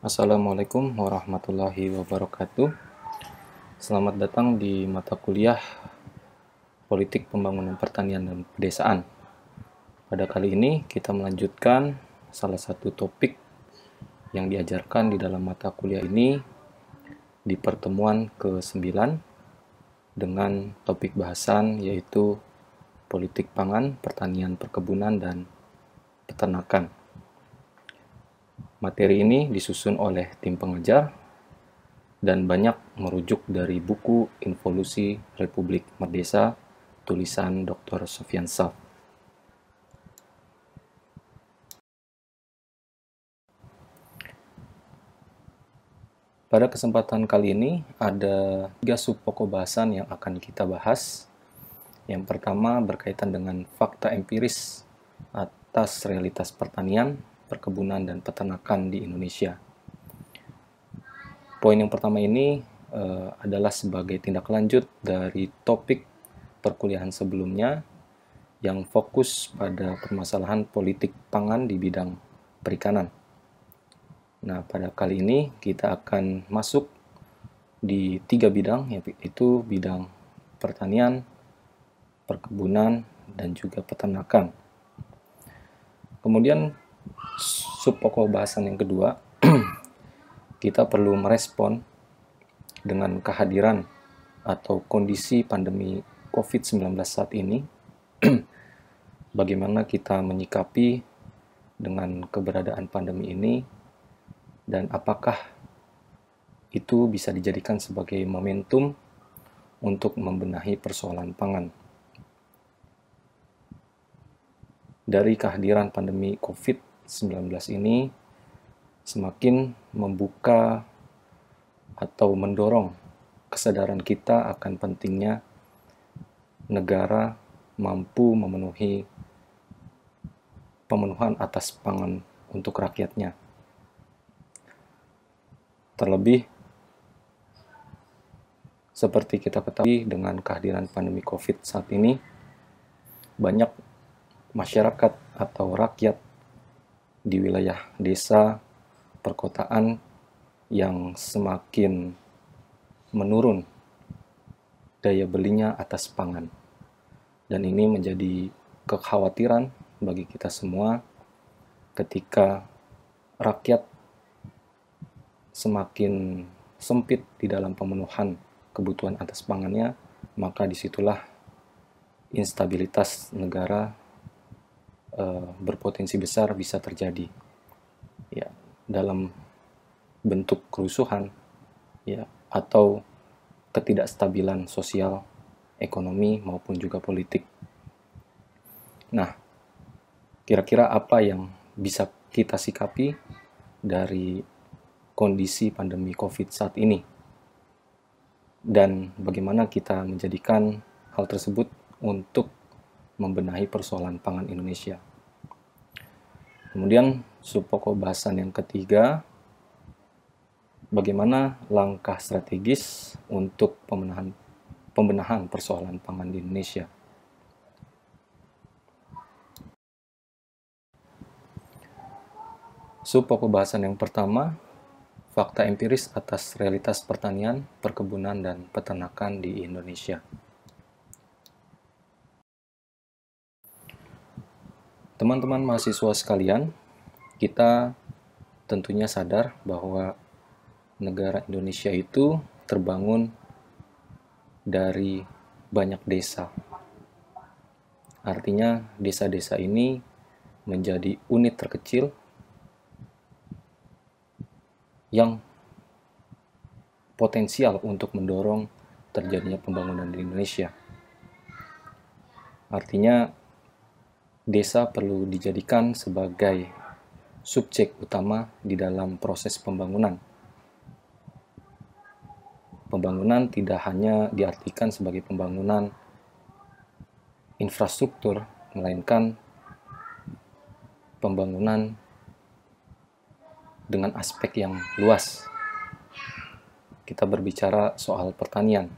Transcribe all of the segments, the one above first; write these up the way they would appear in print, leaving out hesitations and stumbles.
Assalamualaikum warahmatullahi wabarakatuh. Selamat datang di mata kuliah Politik Pembangunan Pertanian dan Pedesaan. Pada kali ini kita melanjutkan salah satu topik yang diajarkan di dalam mata kuliah ini di pertemuan ke-9 dengan topik bahasan yaitu politik pangan, pertanian, perkebunan, dan peternakan. Materi ini disusun oleh tim pengajar dan banyak merujuk dari buku Involusi Republik Merdesa tulisan Dr. Sofyan Saff. Pada kesempatan kali ini ada 3 subpokok bahasan yang akan kita bahas. Yang pertama berkaitan dengan fakta empiris atas realitas pertanian, perkebunan, dan peternakan di Indonesia. Poin yang pertama ini adalah sebagai tindak lanjut dari topik perkuliahan sebelumnya yang fokus pada permasalahan politik pangan di bidang perikanan. Nah, pada kali ini kita akan masuk di 3 bidang, yaitu bidang pertanian, perkebunan, dan juga peternakan. Kemudian subpokok bahasan yang kedua, kita perlu merespon dengan kehadiran atau kondisi pandemi COVID-19 saat ini, bagaimana kita menyikapi dengan keberadaan pandemi ini, dan apakah itu bisa dijadikan sebagai momentum untuk membenahi persoalan pangan. Dari kehadiran pandemi COVID-19 ini semakin membuka atau mendorong kesadaran kita akan pentingnya negara mampu memenuhi pemenuhan atas pangan untuk rakyatnya. Terlebih, seperti kita ketahui dengan kehadiran pandemi COVID saat ini, banyak masyarakat atau rakyat di wilayah desa, perkotaan yang semakin menurun daya belinya atas pangan. Dan ini menjadi kekhawatiran bagi kita semua ketika rakyat semakin sempit di dalam pemenuhan kebutuhan atas pangannya, maka disitulah instabilitas negara berpotensi besar bisa terjadi, ya, dalam bentuk kerusuhan, ya, atau ketidakstabilan sosial, ekonomi maupun juga politik. Nah, kira-kira apa yang bisa kita sikapi dari kondisi pandemi COVID saat ini, dan bagaimana kita menjadikan hal tersebut untuk membenahi persoalan pangan Indonesia. Kemudian subpokok bahasan yang ketiga, bagaimana langkah strategis untuk pembenahan persoalan pangan di Indonesia. Subpokok bahasan yang pertama, fakta empiris atas realitas pertanian, perkebunan, dan peternakan di Indonesia. Teman-teman mahasiswa sekalian, kita tentunya sadar bahwa negara Indonesia itu terbangun dari banyak desa. Artinya, desa-desa ini menjadi unit terkecil yang potensial untuk mendorong terjadinya pembangunan di Indonesia. Artinya, desa perlu dijadikan sebagai subjek utama di dalam proses pembangunan. Pembangunan tidak hanya diartikan sebagai pembangunan infrastruktur, melainkan pembangunan dengan aspek yang luas. Kita berbicara soal pertanian.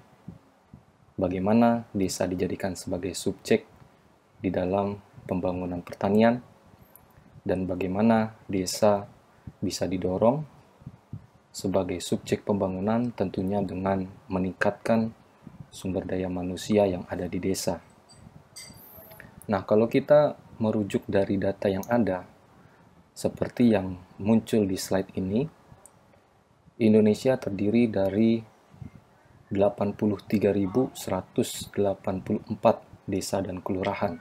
Bagaimana desa dijadikan sebagai subjek di dalam pembangunan pertanian, dan bagaimana desa bisa didorong sebagai subjek pembangunan tentunya dengan meningkatkan sumber daya manusia yang ada di desa. Nah, kalau kita merujuk dari data yang ada, seperti yang muncul di slide ini, Indonesia terdiri dari 83.184 desa dan kelurahan.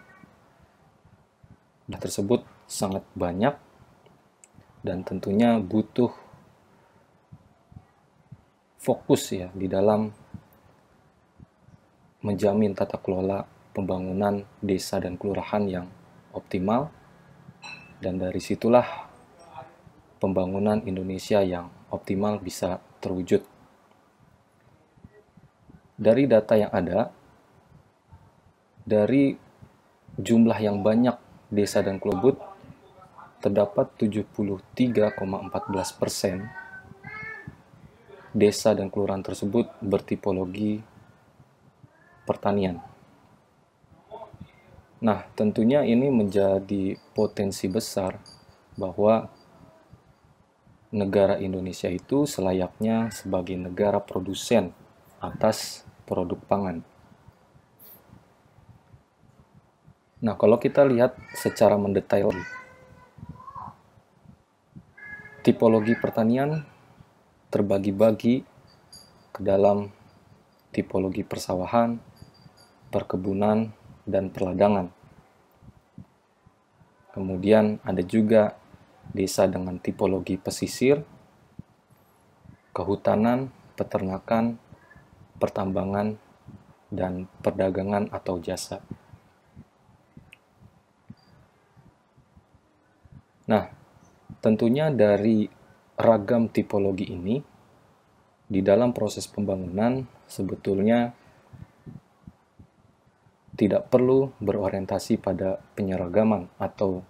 Jumlah tersebut sangat banyak dan tentunya butuh fokus ya di dalam menjamin tata kelola pembangunan desa dan kelurahan yang optimal, dan dari situlah pembangunan Indonesia yang optimal bisa terwujud. Dari data yang ada, dari jumlah yang banyak desa dan kelurahan, terdapat 73,14% desa dan kelurahan tersebut bertipologi pertanian. Nah, tentunya ini menjadi potensi besar bahwa negara Indonesia itu selayaknya sebagai negara produsen atas produk pangan. Nah, kalau kita lihat secara mendetail, tipologi pertanian terbagi-bagi ke dalam tipologi persawahan, perkebunan, dan perladangan. Kemudian ada juga desa dengan tipologi pesisir, kehutanan, peternakan, pertambangan, dan perdagangan atau jasa. Nah, tentunya dari ragam tipologi ini, di dalam proses pembangunan sebetulnya tidak perlu berorientasi pada penyeragaman atau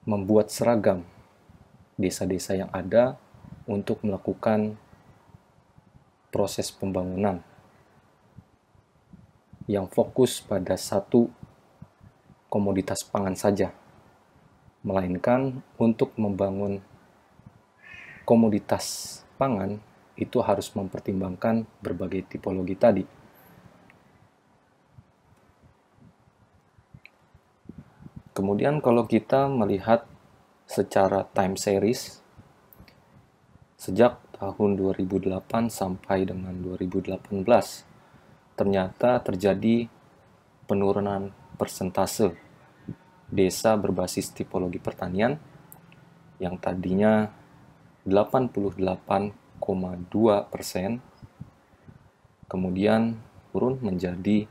membuat seragam desa-desa yang ada untuk melakukan proses pembangunan yang fokus pada satu komoditas pangan saja, melainkan untuk membangun komoditas pangan itu harus mempertimbangkan berbagai tipologi tadi. Kemudian kalau kita melihat secara time series, sejak tahun 2008 sampai dengan 2018, ternyata terjadi penurunan persentase desa berbasis tipologi pertanian yang tadinya 88,2%, kemudian turun menjadi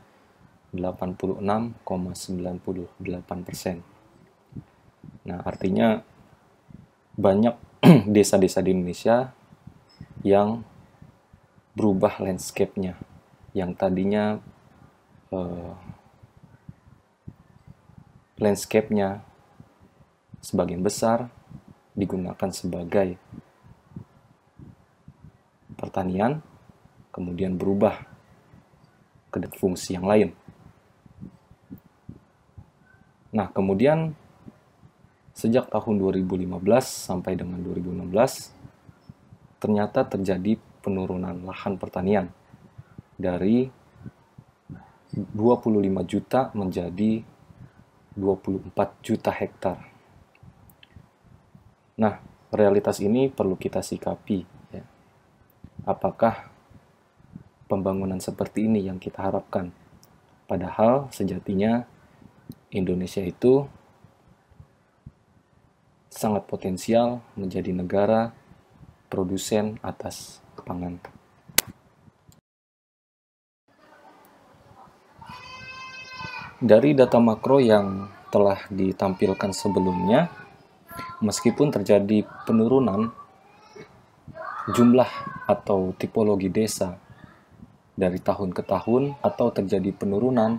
86,98%. Nah, artinya banyak desa-desa di Indonesia yang berubah landscape-nya, yang tadinya landscape-nya sebagian besar digunakan sebagai pertanian, kemudian berubah ke fungsi yang lain. Nah, kemudian sejak tahun 2015 sampai dengan 2016, ternyata terjadi penurunan lahan pertanian dari 25 juta menjadi 24 juta hektar. Nah, realitas ini perlu kita sikapi. Ya. Apakah pembangunan seperti ini yang kita harapkan? Padahal sejatinya Indonesia itu sangat potensial menjadi negara produsen atas pangan. Dari data makro yang telah ditampilkan sebelumnya, meskipun terjadi penurunan jumlah atau tipologi desa dari tahun ke tahun atau terjadi penurunan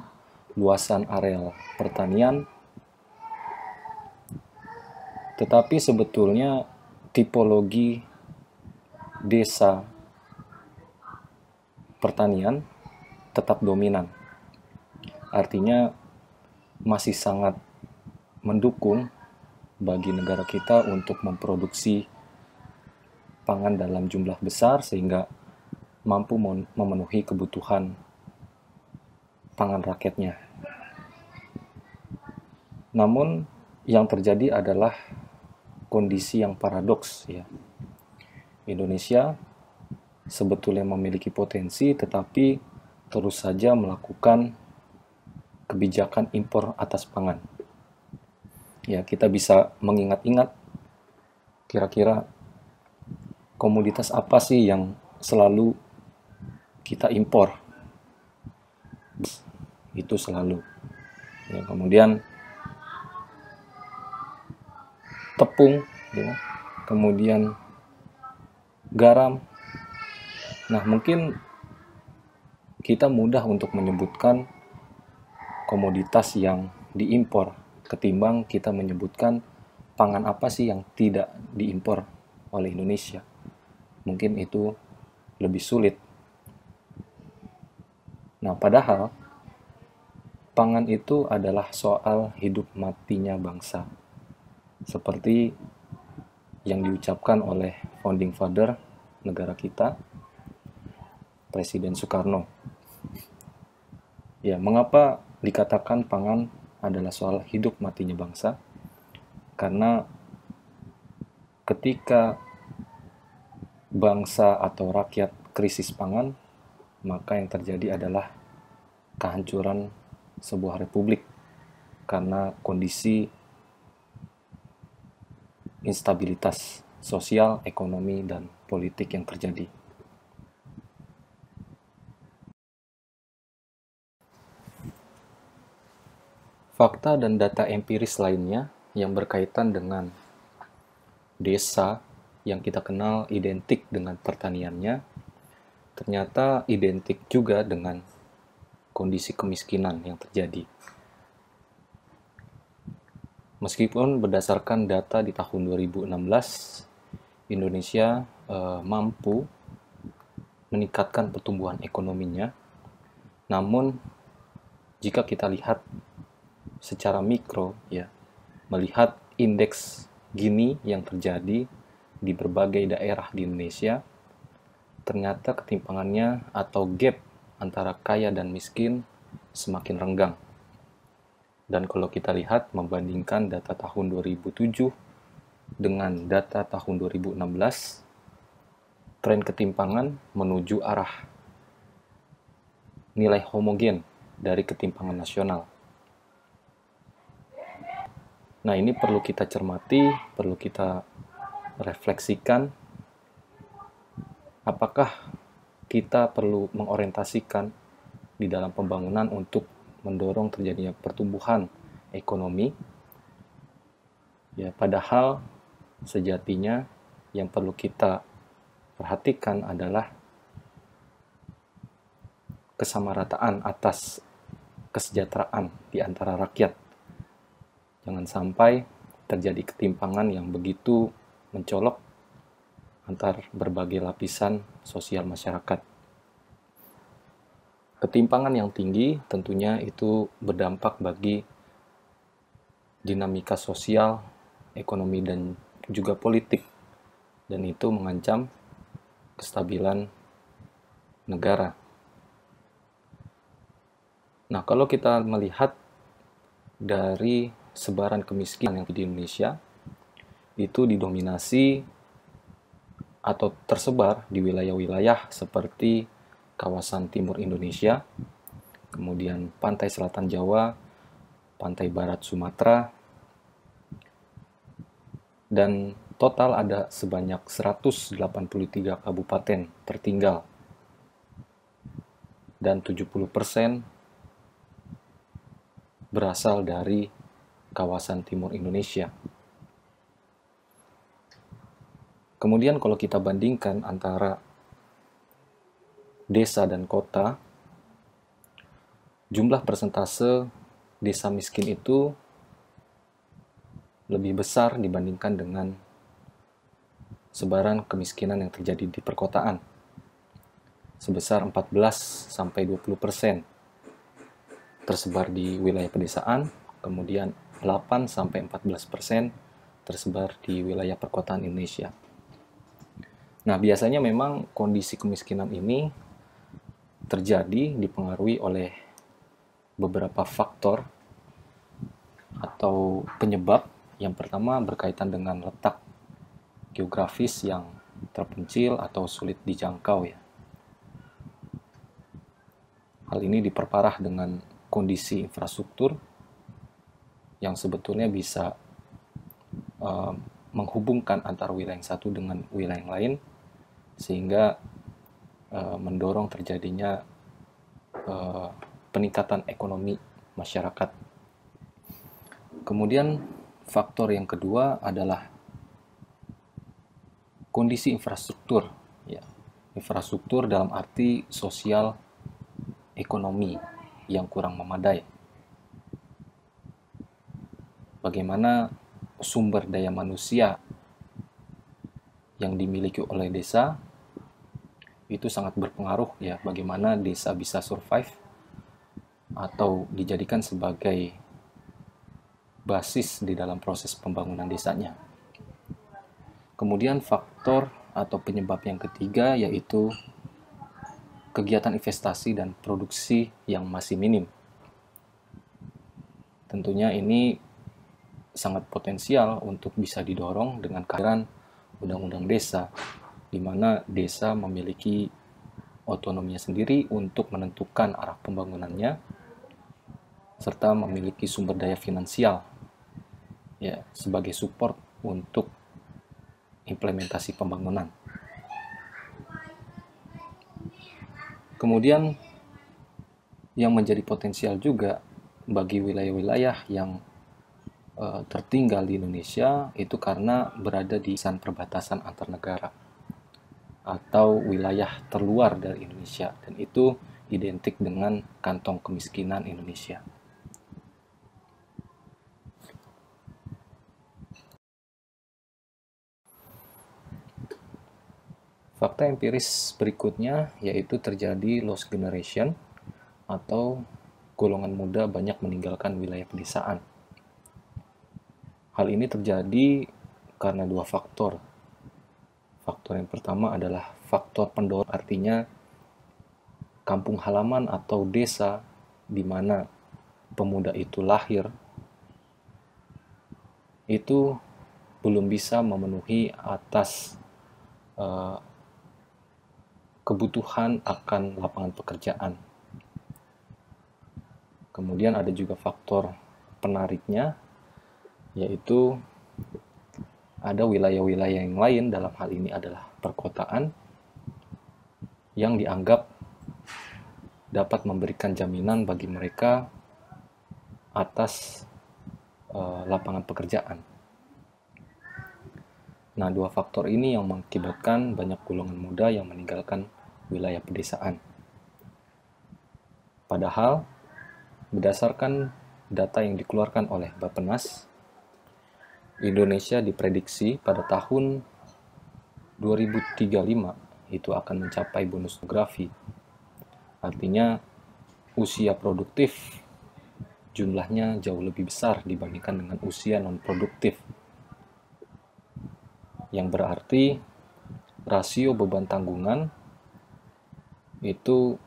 luasan areal pertanian, tetapi sebetulnya tipologi desa pertanian tetap dominan. Artinya masih sangat mendukung bagi negara kita untuk memproduksi pangan dalam jumlah besar sehingga mampu memenuhi kebutuhan pangan rakyatnya. Namun yang terjadi adalah kondisi yang paradoks ya. Indonesia sebetulnya memiliki potensi tetapi terus saja melakukan kebijakan impor atas pangan. Ya, kita bisa mengingat-ingat kira-kira komoditas apa sih yang selalu kita impor. Itu selalu. Ya, kemudian tepung, ya, kemudian garam. Nah, mungkin kita mudah untuk menyebutkan komoditas yang diimpor ketimbang kita menyebutkan pangan apa sih yang tidak diimpor oleh Indonesia. Mungkin itu lebih sulit. Nah, padahal pangan itu adalah soal hidup matinya bangsa. Seperti yang diucapkan oleh founding father negara kita, Presiden Soekarno. Ya, mengapa dikatakan pangan adalah soal hidup matinya bangsa? Karena ketika bangsa atau rakyat krisis pangan, maka yang terjadi adalah kehancuran sebuah republik karena kondisi instabilitas sosial, ekonomi, dan politik yang terjadi. Fakta dan data empiris lainnya yang berkaitan dengan desa yang kita kenal identik dengan pertaniannya, ternyata identik juga dengan kondisi kemiskinan yang terjadi. Meskipun berdasarkan data di tahun 2016, Indonesia mampu meningkatkan pertumbuhan ekonominya, namun jika kita lihat secara mikro, ya, melihat indeks Gini yang terjadi di berbagai daerah di Indonesia, ternyata ketimpangannya atau gap antara kaya dan miskin semakin renggang. Dan kalau kita lihat membandingkan data tahun 2007 dengan data tahun 2016, tren ketimpangan menuju arah nilai homogen dari ketimpangan nasional. Nah, ini perlu kita cermati, perlu kita refleksikan. Apakah kita perlu mengorientasikan di dalam pembangunan untuk mendorong terjadinya pertumbuhan ekonomi? Ya, padahal sejatinya yang perlu kita perhatikan adalah kesamarataan atas kesejahteraan di antara rakyat. Jangan sampai terjadi ketimpangan yang begitu mencolok antar berbagai lapisan sosial masyarakat. Ketimpangan yang tinggi tentunya itu berdampak bagi dinamika sosial, ekonomi, dan juga politik. Dan itu mengancam kestabilan negara. Nah, kalau kita melihat dari sebaran kemiskinan yang di Indonesia, itu didominasi atau tersebar di wilayah-wilayah seperti kawasan timur Indonesia, kemudian pantai selatan Jawa, pantai barat Sumatera, dan total ada sebanyak 183 kabupaten tertinggal, dan 70% berasal dari kawasan timur Indonesia. Kemudian kalau kita bandingkan antara desa dan kota, jumlah persentase desa miskin itu lebih besar dibandingkan dengan sebaran kemiskinan yang terjadi di perkotaan, sebesar 14-20% tersebar di wilayah pedesaan, kemudian 8-14% tersebar di wilayah perkotaan Indonesia. Nah, biasanya memang kondisi kemiskinan ini terjadi dipengaruhi oleh beberapa faktor atau penyebab. Yang pertama berkaitan dengan letak geografis yang terpencil atau sulit dijangkau ya. Hal ini diperparah dengan kondisi infrastruktur yang sebetulnya bisa menghubungkan antara wilayah yang satu dengan wilayah yang lain, sehingga mendorong terjadinya peningkatan ekonomi masyarakat. Kemudian faktor yang kedua adalah kondisi infrastruktur, ya. Infrastruktur dalam arti sosial ekonomi yang kurang memadai. Bagaimana sumber daya manusia yang dimiliki oleh desa itu sangat berpengaruh ya, bagaimana desa bisa survive atau dijadikan sebagai basis di dalam proses pembangunan desanya. Kemudian faktor atau penyebab yang ketiga yaitu kegiatan investasi dan produksi yang masih minim. Tentunya ini sangat potensial untuk bisa didorong dengan kehadiran undang-undang desa, di mana desa memiliki otonominya sendiri untuk menentukan arah pembangunannya, serta memiliki sumber daya finansial ya sebagai support untuk implementasi pembangunan. Kemudian yang menjadi potensial juga bagi wilayah-wilayah yang tertinggal di Indonesia itu karena berada di perbatasan antar negara atau wilayah terluar dari Indonesia, dan itu identik dengan kantong kemiskinan Indonesia. Fakta empiris berikutnya yaitu terjadi lost generation atau golongan muda banyak meninggalkan wilayah pedesaan. Hal ini terjadi karena dua faktor. Faktor yang pertama adalah faktor pendorong, artinya kampung halaman atau desa di mana pemuda itu lahir itu belum bisa memenuhi atas kebutuhan akan lapangan pekerjaan. Kemudian ada juga faktor penariknya, yaitu ada wilayah-wilayah yang lain, dalam hal ini adalah perkotaan, yang dianggap dapat memberikan jaminan bagi mereka atas lapangan pekerjaan. Nah, dua faktor ini yang mengakibatkan banyak golongan muda yang meninggalkan wilayah pedesaan. Padahal, berdasarkan data yang dikeluarkan oleh Bappenas, Indonesia diprediksi pada tahun 2035 itu akan mencapai bonus demografi. Artinya, usia produktif jumlahnya jauh lebih besar dibandingkan dengan usia non-produktif. Yang berarti rasio beban tanggungan itu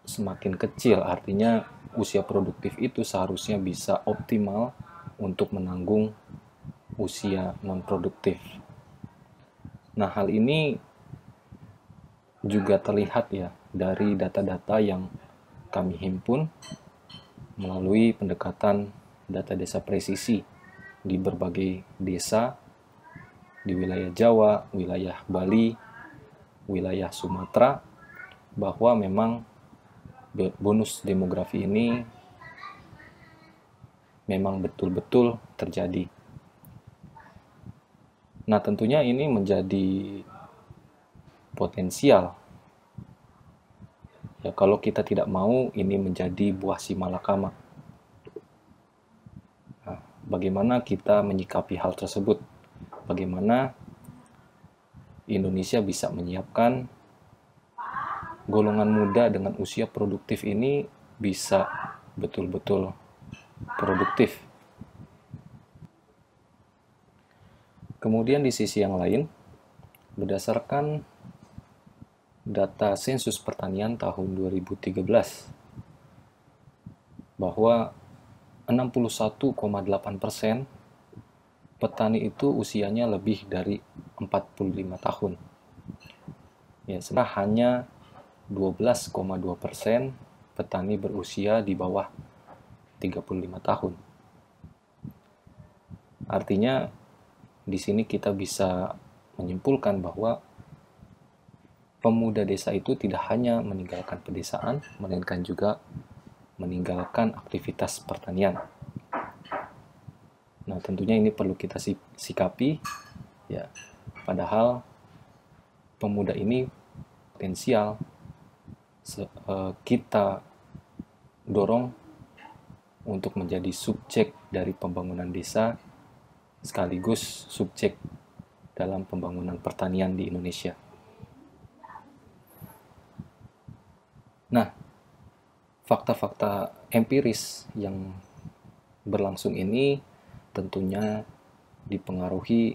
semakin kecil, artinya usia produktif itu seharusnya bisa optimal untuk menanggung usia non-produktif. Nah, hal ini juga terlihat ya dari data-data yang kami himpun melalui pendekatan data desa presisi di berbagai desa di wilayah Jawa, wilayah Bali, wilayah Sumatera, bahwa memang bonus demografi ini memang betul-betul terjadi. Nah, tentunya ini menjadi potensial. Ya, kalau kita tidak mau ini menjadi buah si malakama. Nah, bagaimana kita menyikapi hal tersebut? Bagaimana Indonesia bisa menyiapkan golongan muda dengan usia produktif ini bisa betul-betul produktif. Kemudian di sisi yang lain, Berdasarkan data sensus pertanian tahun 2013, bahwa 61,8% petani itu usianya lebih dari 45 tahun. Ya, sebenarnya hanya 12,2% petani berusia di bawah 35 tahun. Artinya di sini kita bisa menyimpulkan bahwa pemuda desa itu tidak hanya meninggalkan pedesaan, melainkan juga meninggalkan aktivitas pertanian. Nah, tentunya ini perlu kita sikapi, ya. Padahal pemuda ini potensial kita dorong untuk menjadi subjek dari pembangunan desa, sekaligus subjek dalam pembangunan pertanian di Indonesia. Nah, fakta-fakta empiris yang berlangsung ini tentunya dipengaruhi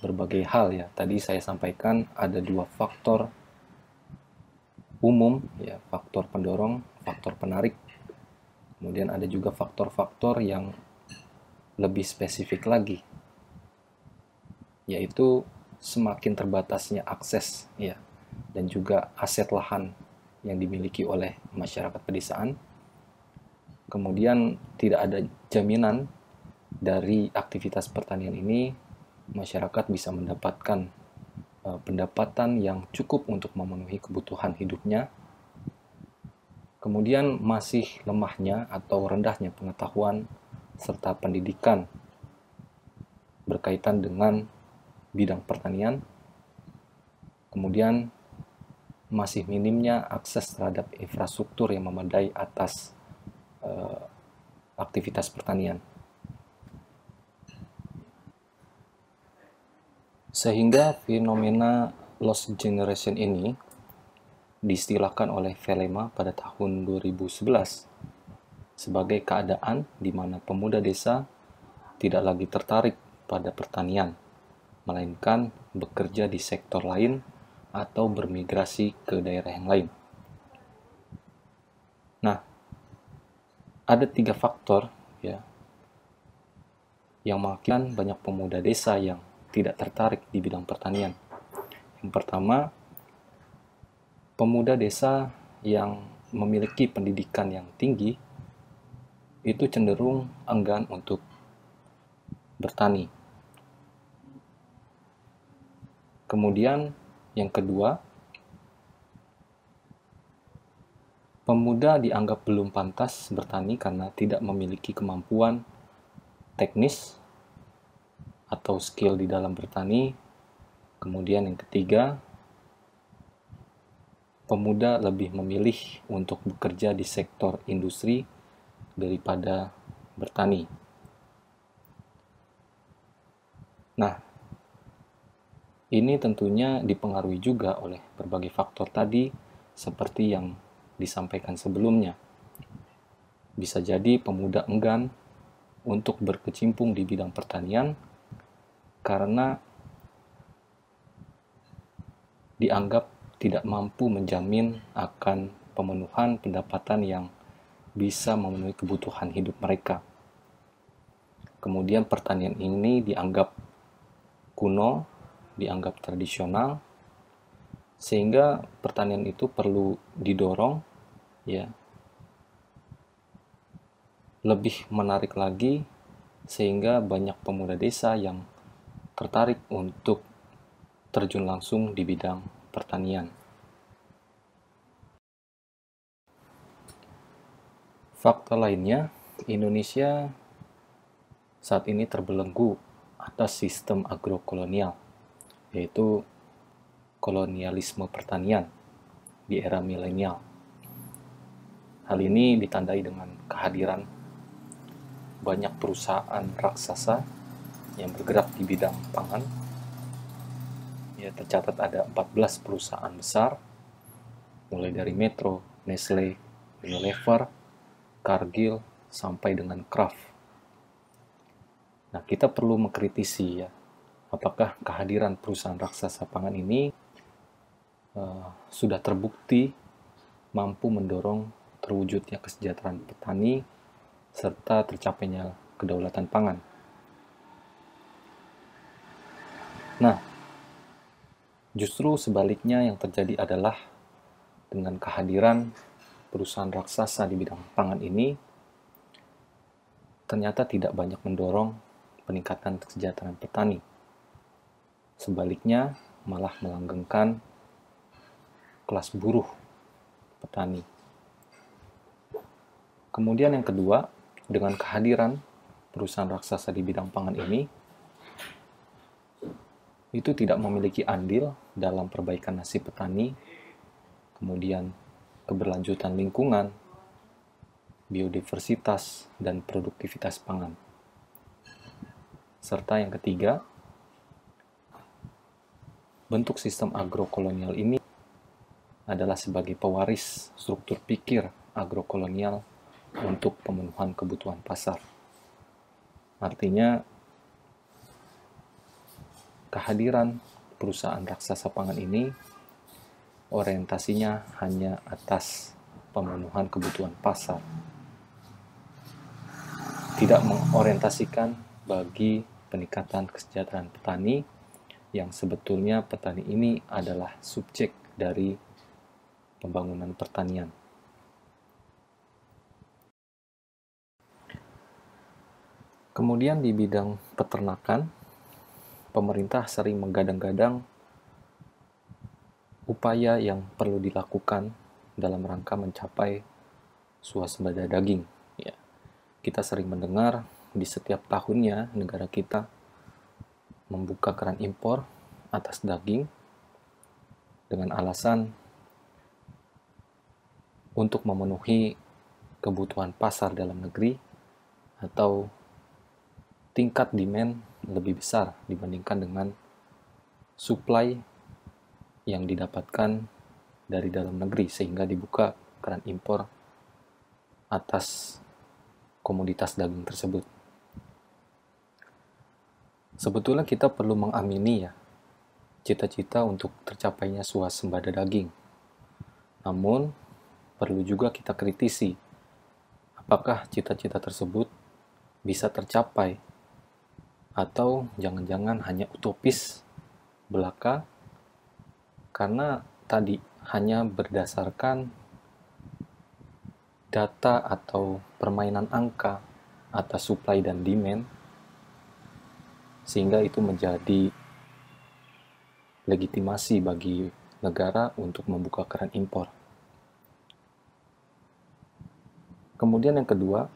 berbagai hal ya. Tadi saya sampaikan ada dua faktor umum ya, faktor pendorong, faktor penarik. Kemudian ada juga faktor-faktor yang lebih spesifik lagi, yaitu semakin terbatasnya akses ya, dan juga aset lahan yang dimiliki oleh masyarakat pedesaan. Kemudian tidak ada jaminan dari aktivitas pertanian ini masyarakat bisa mendapatkan pendapatan yang cukup untuk memenuhi kebutuhan hidupnya. Kemudian masih lemahnya atau rendahnya pengetahuan serta pendidikan berkaitan dengan bidang pertanian. Kemudian masih minimnya akses terhadap infrastruktur yang memadai atas aktivitas pertanian. Sehingga fenomena lost generation ini diistilahkan oleh Velema pada tahun 2011 sebagai keadaan di mana pemuda desa tidak lagi tertarik pada pertanian, melainkan bekerja di sektor lain atau bermigrasi ke daerah yang lain. Nah, ada 3 faktor ya yang mengakibatkan banyak pemuda desa yang tidak tertarik di bidang pertanian. Yang pertama, pemuda desa yang memiliki pendidikan yang tinggi itu cenderung enggan untuk bertani. Kemudian yang kedua, pemuda dianggap belum pantas bertani karena tidak memiliki kemampuan teknis atau skill di dalam bertani. Kemudian yang ketiga, pemuda lebih memilih untuk bekerja di sektor industri daripada bertani. Nah, ini tentunya dipengaruhi juga oleh berbagai faktor tadi seperti yang disampaikan sebelumnya. Bisa jadi pemuda enggan untuk berkecimpung di bidang pertanian karena dianggap tidak mampu menjamin akan pemenuhan pendapatan yang bisa memenuhi kebutuhan hidup mereka. Kemudian pertanian ini dianggap kuno, dianggap tradisional, sehingga pertanian itu perlu didorong ya lebih menarik lagi, sehingga banyak pemuda desa yang tertarik untuk terjun langsung di bidang pertanian. Fakta lainnya, Indonesia saat ini terbelenggu atas sistem agrokolonial, yaitu kolonialisme pertanian di era milenial. Hal ini ditandai dengan kehadiran banyak perusahaan raksasa yang bergerak di bidang pangan. Ya, tercatat ada 14 perusahaan besar, mulai dari Metro, Nestle, Unilever, Cargill, sampai dengan Kraft. Nah, kita perlu mengkritisi ya, apakah kehadiran perusahaan raksasa pangan ini sudah terbukti mampu mendorong terwujudnya kesejahteraan petani serta tercapainya kedaulatan pangan. Nah, justru sebaliknya yang terjadi adalah dengan kehadiran perusahaan raksasa di bidang pangan ini ternyata tidak banyak mendorong peningkatan kesejahteraan petani. Sebaliknya, malah melanggengkan kelas buruh petani. Kemudian yang kedua, dengan kehadiran perusahaan raksasa di bidang pangan ini, itu tidak memiliki andil dalam perbaikan nasib petani, kemudian keberlanjutan lingkungan, biodiversitas, dan produktivitas pangan. Serta yang ketiga, bentuk sistem agrokolonial ini adalah sebagai pewaris struktur pikir agrokolonial untuk pemenuhan kebutuhan pasar. Artinya, kehadiran perusahaan raksasa pangan ini orientasinya hanya atas pemenuhan kebutuhan pasar, tidak mengorientasikan bagi peningkatan kesejahteraan petani yang sebetulnya petani ini adalah subjek dari pembangunan pertanian. Kemudian di bidang peternakan, pemerintah sering menggadang-gadang upaya yang perlu dilakukan dalam rangka mencapai swasembada daging. Ya, kita sering mendengar di setiap tahunnya negara kita membuka keran impor atas daging dengan alasan untuk memenuhi kebutuhan pasar dalam negeri atau tingkat demand lebih besar dibandingkan dengan supply yang didapatkan dari dalam negeri, sehingga dibuka keran impor atas komoditas daging tersebut. Sebetulnya kita perlu mengamini ya cita-cita untuk tercapainya swasembada daging. Namun, perlu juga kita kritisi apakah cita-cita tersebut bisa tercapai atau jangan-jangan hanya utopis belaka karena tadi hanya berdasarkan data atau permainan angka atas supply dan demand, sehingga itu menjadi legitimasi bagi negara untuk membuka keran impor. Kemudian yang kedua,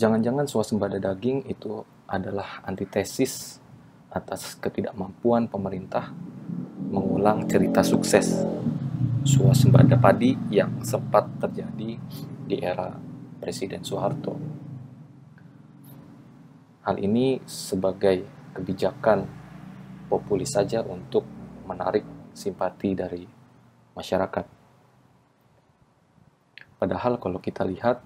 jangan-jangan swasembada daging itu adalah antitesis atas ketidakmampuan pemerintah mengulang cerita sukses swasembada padi yang sempat terjadi di era Presiden Soeharto. Hal ini sebagai kebijakan populis saja untuk menarik simpati dari masyarakat. Padahal kalau kita lihat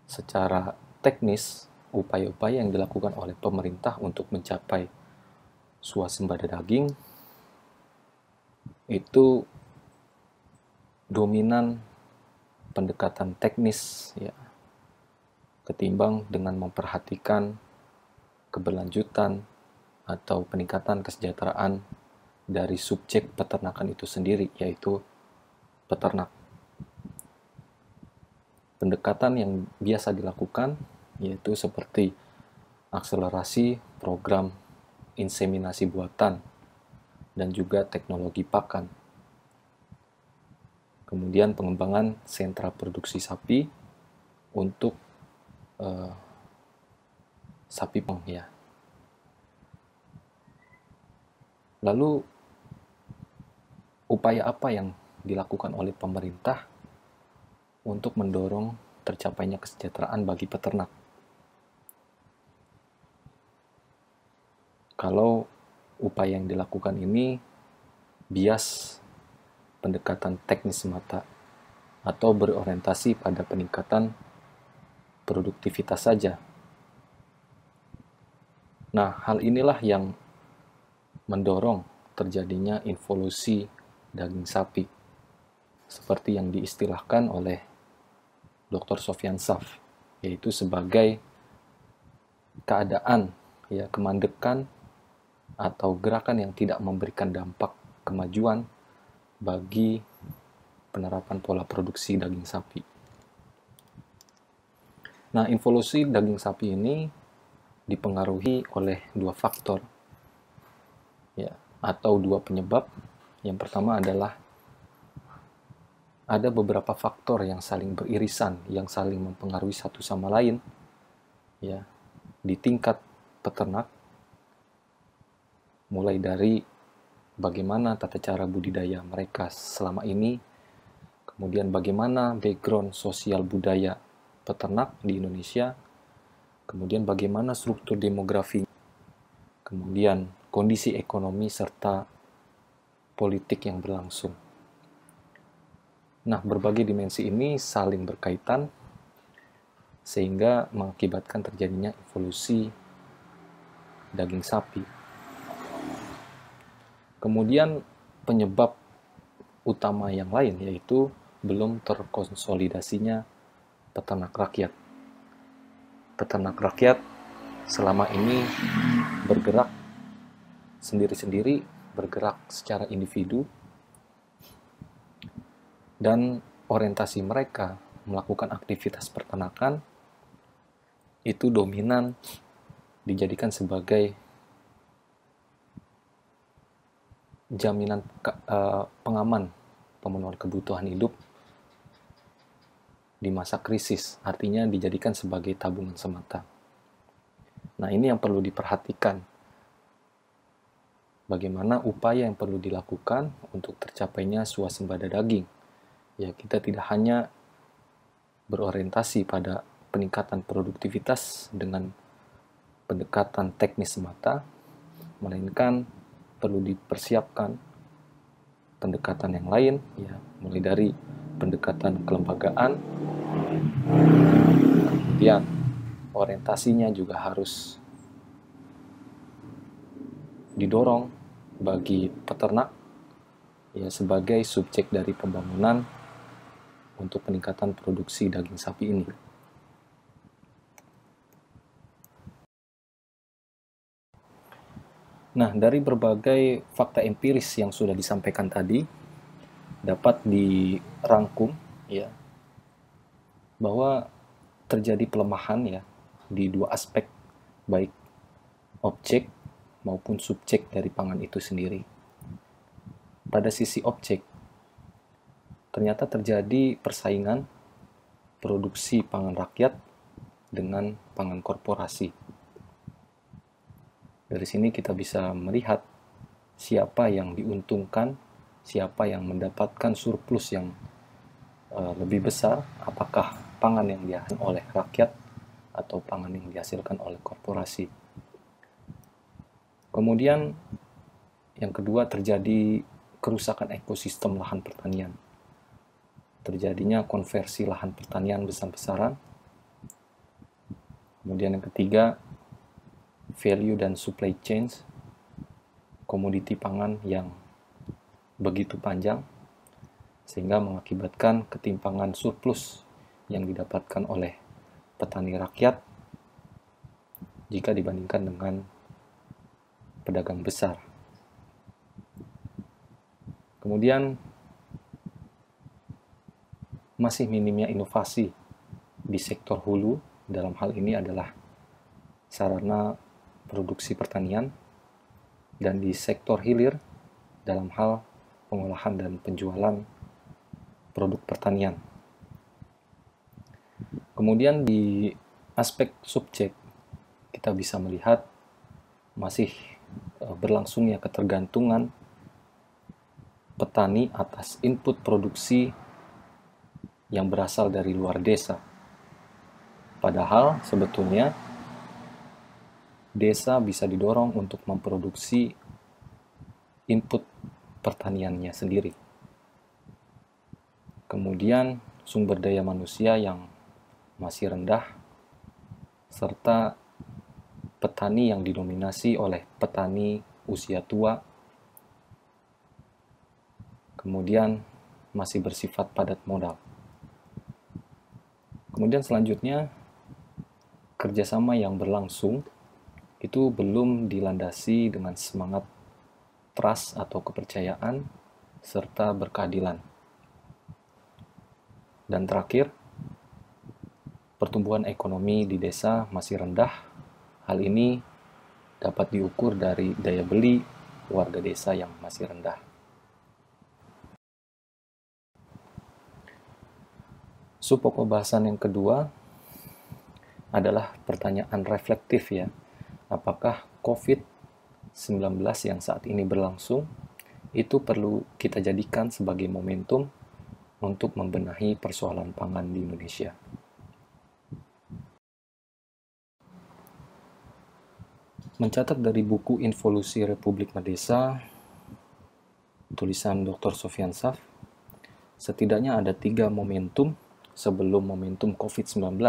secara teknis, upaya-upaya yang dilakukan oleh pemerintah untuk mencapai swasembada daging itu dominan pendekatan teknis ya, ketimbang dengan memperhatikan keberlanjutan atau peningkatan kesejahteraan dari subjek peternakan itu sendiri, yaitu peternak. Pendekatan yang biasa dilakukan yaitu seperti akselerasi program inseminasi buatan dan juga teknologi pakan. Kemudian pengembangan sentra produksi sapi untuk sapi peng ya. Lalu upaya apa yang dilakukan oleh pemerintah untuk mendorong tercapainya kesejahteraan bagi peternak? Kalau upaya yang dilakukan ini bias pendekatan teknis semata atau berorientasi pada peningkatan produktivitas saja, Nah, hal inilah yang mendorong terjadinya involusi daging sapi, seperti yang diistilahkan oleh Dr. Sofyan Saf, yaitu sebagai keadaan, ya, kemandekan atau gerakan yang tidak memberikan dampak kemajuan bagi penerapan pola produksi daging sapi. Nah, involusi daging sapi ini dipengaruhi oleh dua faktor, ya, atau dua penyebab. Yang pertama adalah ada beberapa faktor yang saling beririsan, yang saling mempengaruhi satu sama lain, ya, di tingkat peternak, mulai dari bagaimana tata cara budidaya mereka selama ini, kemudian bagaimana background sosial budaya peternak di Indonesia, kemudian bagaimana struktur demografi, kemudian kondisi ekonomi serta politik yang berlangsung. Nah, berbagai dimensi ini saling berkaitan sehingga mengakibatkan terjadinya evolusi daging sapi. Kemudian penyebab utama yang lain yaitu belum terkonsolidasinya peternak rakyat. Peternak rakyat selama ini bergerak sendiri-sendiri, bergerak secara individu, dan orientasi mereka melakukan aktivitas peternakan itu dominan dijadikan sebagai jaminan pengaman pemenuhan kebutuhan hidup di masa krisis, artinya dijadikan sebagai tabungan semata. Nah, ini yang perlu diperhatikan. Bagaimana upaya yang perlu dilakukan untuk tercapainya swasembada daging. Ya, kita tidak hanya berorientasi pada peningkatan produktivitas dengan pendekatan teknis semata, melainkan perlu dipersiapkan pendekatan yang lain, ya, mulai dari pendekatan kelembagaan, kemudian orientasinya juga harus didorong bagi peternak, ya, sebagai subjek dari pembangunan untuk peningkatan produksi daging sapi ini. Nah, dari berbagai fakta empiris yang sudah disampaikan tadi, dapat dirangkum, ya, bahwa terjadi pelemahan, ya, di dua aspek, baik objek maupun subjek dari pangan itu sendiri. Pada sisi objek, ternyata terjadi persaingan produksi pangan rakyat dengan pangan korporasi. Dari sini kita bisa melihat siapa yang diuntungkan, siapa yang mendapatkan surplus yang lebih besar, apakah pangan yang dihasilkan oleh rakyat atau pangan yang dihasilkan oleh korporasi. Kemudian yang kedua, terjadi kerusakan ekosistem lahan pertanian. Terjadinya konversi lahan pertanian besar-besaran. Kemudian yang ketiga, value dan supply chain komoditi pangan yang begitu panjang, sehingga mengakibatkan ketimpangan surplus yang didapatkan oleh petani rakyat jika dibandingkan dengan pedagang besar. Kemudian masih minimnya inovasi di sektor hulu, dalam hal ini adalah sarana produksi pertanian, dan di sektor hilir dalam hal pengolahan dan penjualan produk pertanian. Kemudian di aspek subjek, kita bisa melihat masih berlangsungnya ketergantungan petani atas input produksi yang berasal dari luar desa. Padahal sebetulnya desa bisa didorong untuk memproduksi input pertaniannya sendiri. Kemudian sumber daya manusia yang masih rendah, serta petani yang didominasi oleh petani usia tua, kemudian masih bersifat padat modal. Kemudian selanjutnya, kerjasama yang berlangsung itu belum dilandasi dengan semangat trust atau kepercayaan serta berkeadilan. Dan terakhir, pertumbuhan ekonomi di desa masih rendah. Hal ini dapat diukur dari daya beli warga desa yang masih rendah. Subpokok bahasan yang kedua adalah pertanyaan reflektif ya. Apakah COVID-19 yang saat ini berlangsung itu perlu kita jadikan sebagai momentum untuk membenahi persoalan pangan di Indonesia? Mencatat dari buku Involusi Republik Madesa, tulisan Dr. Sofyan Saf, setidaknya ada 3 momentum sebelum momentum COVID-19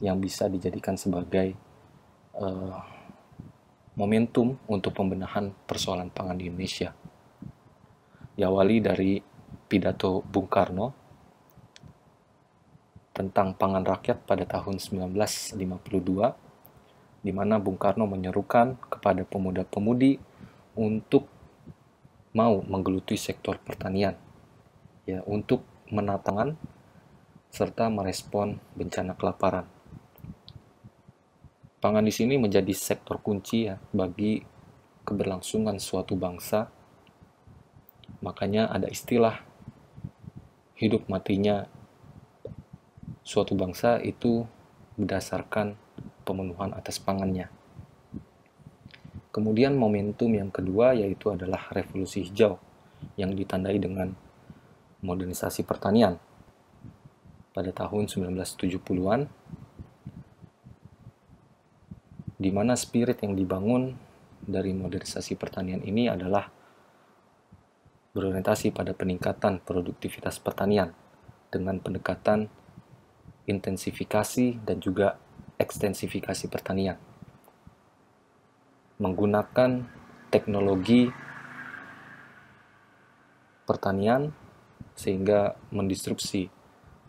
yang bisa dijadikan sebagai momentum untuk pembenahan persoalan pangan di Indonesia. Diawali dari pidato Bung Karno tentang pangan rakyat pada tahun 1952, di mana Bung Karno menyerukan kepada pemuda-pemudi untuk mau menggeluti sektor pertanian, ya, untuk menata serta merespon bencana kelaparan. Pangan di sini menjadi sektor kunci ya bagi keberlangsungan suatu bangsa. Makanya ada istilah hidup matinya suatu bangsa itu berdasarkan pemenuhan atas pangannya. Kemudian momentum yang kedua yaitu adalah revolusi hijau yang ditandai dengan modernisasi pertanian pada tahun 1970-an, di mana spirit yang dibangun dari modernisasi pertanian ini adalah berorientasi pada peningkatan produktivitas pertanian dengan pendekatan intensifikasi dan juga ekstensifikasi pertanian, menggunakan teknologi pertanian sehingga mendisrupsi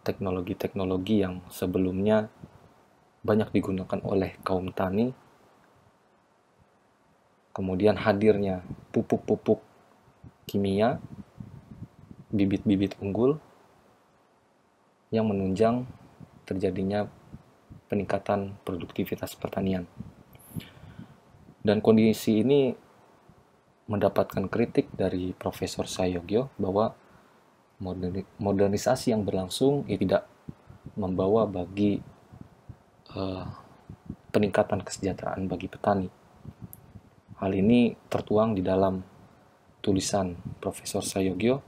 teknologi-teknologi yang sebelumnya banyak digunakan oleh kaum tani. Kemudian hadirnya pupuk-pupuk kimia, bibit-bibit unggul yang menunjang terjadinya peningkatan produktivitas pertanian. Dan kondisi ini mendapatkan kritik dari Profesor Sayogyo bahwa modernisasi yang berlangsung tidak membawa bagi peningkatan kesejahteraan bagi petani. Hal ini tertuang di dalam tulisan Profesor Sayogyo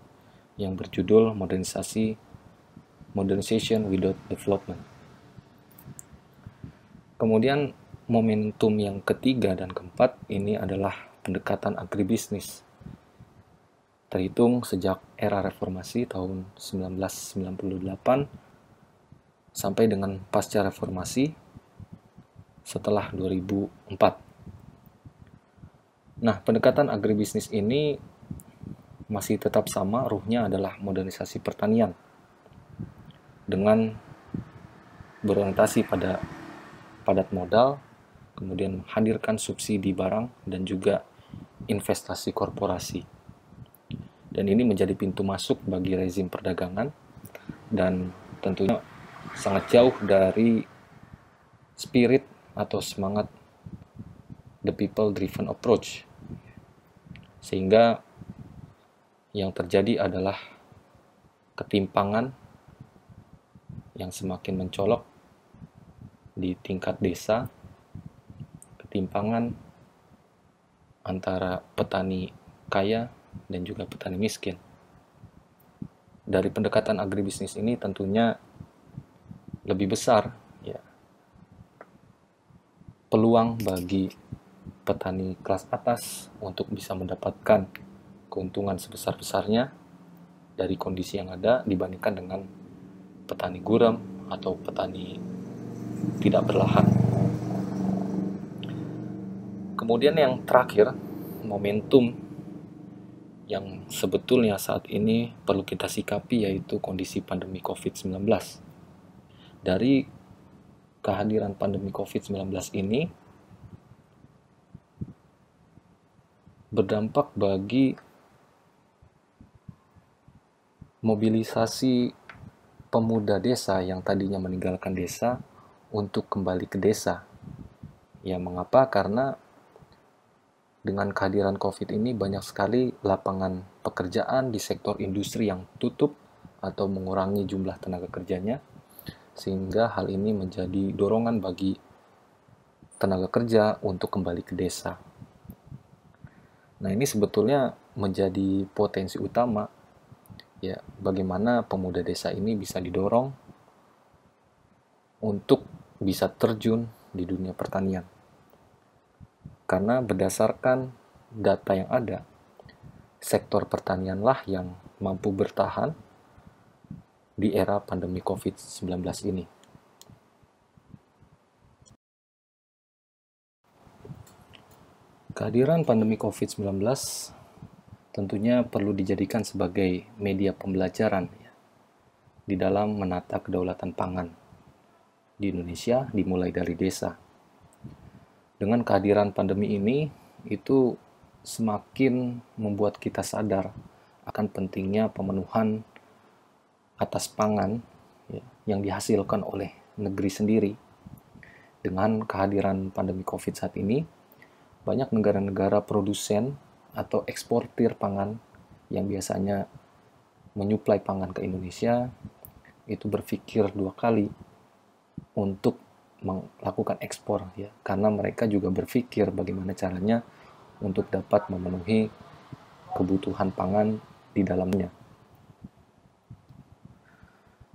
yang berjudul Modernization Without Development. Kemudian momentum yang ketiga dan keempat ini adalah pendekatan agribisnis. Terhitung sejak era reformasi tahun 1998 sampai dengan pasca reformasi setelah 2004. Nah, pendekatan agribisnis ini masih tetap sama, ruhnya adalah modernisasi pertanian dengan berorientasi pada padat modal, kemudian menghadirkan subsidi barang dan juga investasi korporasi. Dan ini menjadi pintu masuk bagi rezim perdagangan dan tentunya sangat jauh dari spirit atau semangat the people driven approach. Sehingga yang terjadi adalah ketimpangan yang semakin mencolok di tingkat desa, ketimpangan antara petani kaya dan juga petani miskin. Dari pendekatan agribisnis ini tentunya lebih besar ya peluang bagi petani kelas atas untuk bisa mendapatkan keuntungan sebesar-besarnya dari kondisi yang ada dibandingkan dengan petani gurem atau petani tidak berlahan. Kemudian yang terakhir, momentum yang sebetulnya saat ini perlu kita sikapi yaitu kondisi pandemi COVID-19. Dari kehadiran pandemi COVID-19 ini berdampak bagi mobilisasi pemuda desa yang tadinya meninggalkan desa untuk kembali ke desa. Ya, mengapa? Karena dengan kehadiran COVID ini banyak sekali lapangan pekerjaan di sektor industri yang tutup atau mengurangi jumlah tenaga kerjanya, sehingga hal ini menjadi dorongan bagi tenaga kerja untuk kembali ke desa. Nah, ini sebetulnya menjadi potensi utama ya, bagaimana pemuda desa ini bisa didorong untuk bisa terjun di dunia pertanian. Karena berdasarkan data yang ada, sektor pertanianlah yang mampu bertahan di era pandemi COVID-19 ini. Kehadiran pandemi COVID-19 tentunya perlu dijadikan sebagai media pembelajaran ya, di dalam menata kedaulatan pangan di Indonesia dimulai dari desa. Dengan kehadiran pandemi ini, itu semakin membuat kita sadar akan pentingnya pemenuhan atas pangan ya, yang dihasilkan oleh negeri sendiri. Dengan kehadiran pandemi COVID saat ini, banyak negara-negara produsen atau eksportir pangan yang biasanya menyuplai pangan ke Indonesia itu berpikir dua kali untuk melakukan ekspor ya, karena mereka juga berpikir bagaimana caranya untuk dapat memenuhi kebutuhan pangan di dalamnya.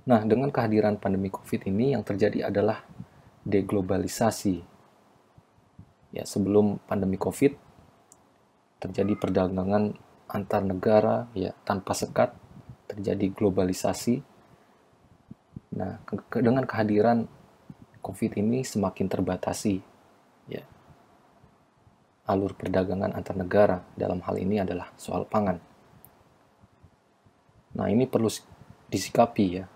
Nah, dengan kehadiran pandemi COVID ini yang terjadi adalah deglobalisasi. Ya, sebelum pandemi COVID terjadi perdagangan antar negara ya tanpa sekat, terjadi globalisasi. Nah, dengan kehadiran COVID ini semakin terbatasi ya. Alur perdagangan antar negara dalam hal ini adalah soal pangan. Nah, ini perlu disikapi ya.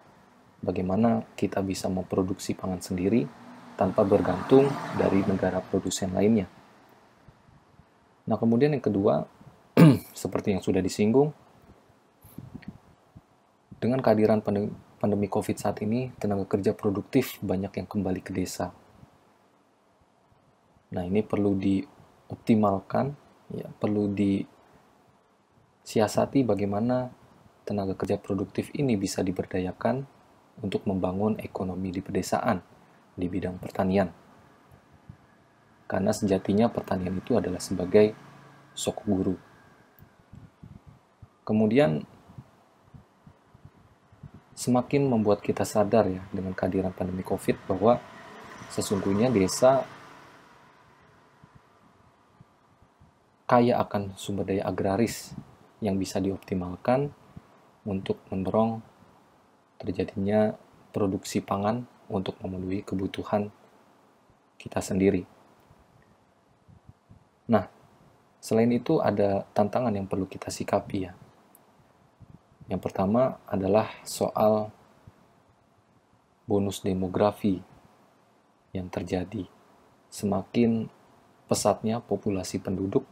Bagaimana kita bisa memproduksi pangan sendiri tanpa bergantung dari negara produsen lainnya. Nah, kemudian yang kedua, seperti yang sudah disinggung, dengan kehadiran pandemi COVID saat ini, tenaga kerja produktif banyak yang kembali ke desa. Nah, ini perlu dioptimalkan, ya, perlu disiasati bagaimana tenaga kerja produktif ini bisa diberdayakan untuk membangun ekonomi di pedesaan di bidang pertanian. Karena sejatinya pertanian itu adalah sebagai sok guru. Kemudian semakin membuat kita sadar ya dengan kehadiran pandemi COVID bahwa sesungguhnya desa kaya akan sumber daya agraris yang bisa dioptimalkan untuk mendorong terjadinya produksi pangan untuk memenuhi kebutuhan kita sendiri. Nah, selain itu ada tantangan yang perlu kita sikapi ya. Yang pertama adalah soal bonus demografi yang terjadi. Semakin pesatnya populasi penduduk,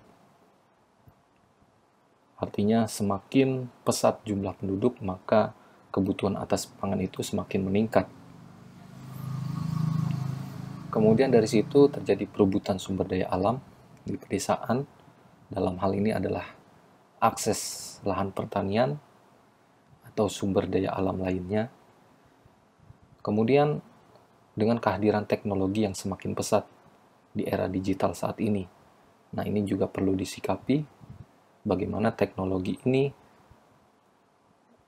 artinya semakin pesat jumlah penduduk, maka kebutuhan atas pangan itu semakin meningkat. Kemudian dari situ terjadi perebutan sumber daya alam di pedesaan. Dalam hal ini adalah akses lahan pertanian atau sumber daya alam lainnya. Kemudian dengan kehadiran teknologi yang semakin pesat di era digital saat ini. Nah, ini juga perlu disikapi bagaimana teknologi ini